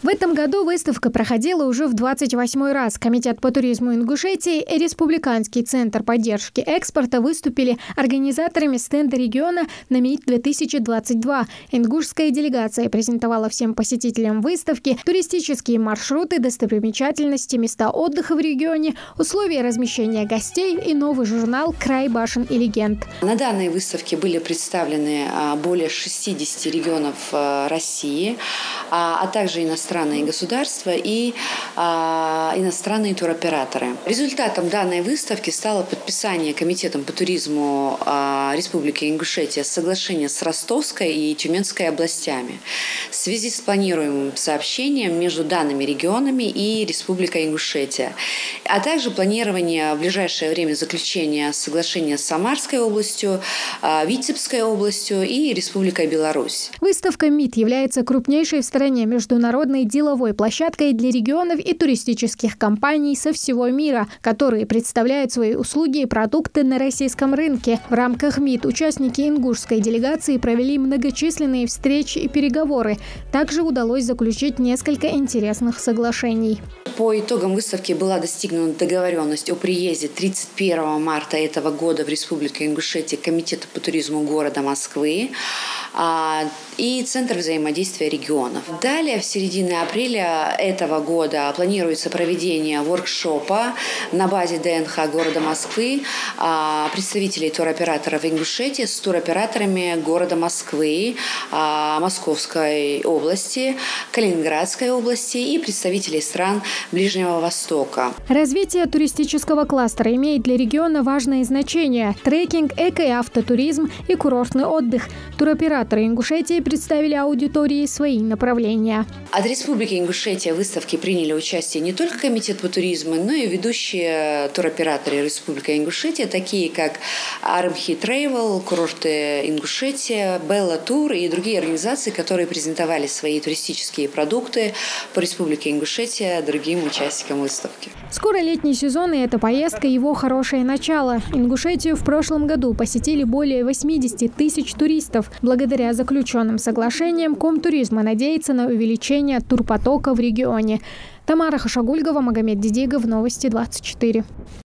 В этом году выставка проходила уже в 28-й раз. Комитет по туризму Ингушетии и Республиканский центр поддержки экспорта выступили организаторами стенда региона на МИД-2022. Ингушская делегация презентовала всем посетителям выставки туристические маршруты, достопримечательности, места отдыха в регионе, условия размещения гостей и новый журнал «Край башен и легенд». На данной выставке были представлены более 60 регионов России, а также иностранные государства и иностранные туроператоры. Результатом данной выставки стало подписание Комитетом по туризму Республики Ингушетия соглашения с Ростовской и Тюменской областями в связи с планируемым сообщением между данными регионами и Республикой Ингушетия, а также планирование в ближайшее время заключения соглашения с Самарской областью, Витебской областью и Республикой Беларусь. Выставка МИД является крупнейшей в стране международной деловой площадкой для регионов и туристических компаний со всего мира, которые представляют свои услуги и продукты на российском рынке. В рамках МИД участники ингушской делегации провели многочисленные встречи и переговоры. Также удалось заключить несколько интересных соглашений. По итогам выставки была достигнута договоренность о приезде 31 марта этого года в Республику Ингушетия Комитета по туризму города Москвы и Центр взаимодействия регионов. Далее, в середине апреля этого года планируется проведение воркшопа на базе ДНХ города Москвы представителей туроператоров Ингушетии с туроператорами города Москвы, Московской области, Калининградской области и представителей стран Ближнего Востока. Развитие туристического кластера имеет для региона важное значение. Трекинг, эко- и автотуризм и курортный отдых. Туроператоры Ингушетии представили аудитории свои направления. От Республики Ингушетия в выставке приняли участие не только Комитет по туризму, но и ведущие туроператоры Республики Ингушетия, такие как Армхи Трейвел, курорты Ингушетия, Белла Тур и другие организации, которые презентовали свои туристические продукты по Республике Ингушетия другим участникам выставки. Скоро летний сезон, и эта поездка – его хорошее начало. Ингушетию в прошлом году посетили более 80 тысяч туристов. Благодаря заключенным соглашениям Комтуризма надеется на увеличение турпотока в регионе. Тамара Хашагульгова, Магомед Дидигов, Новости 24.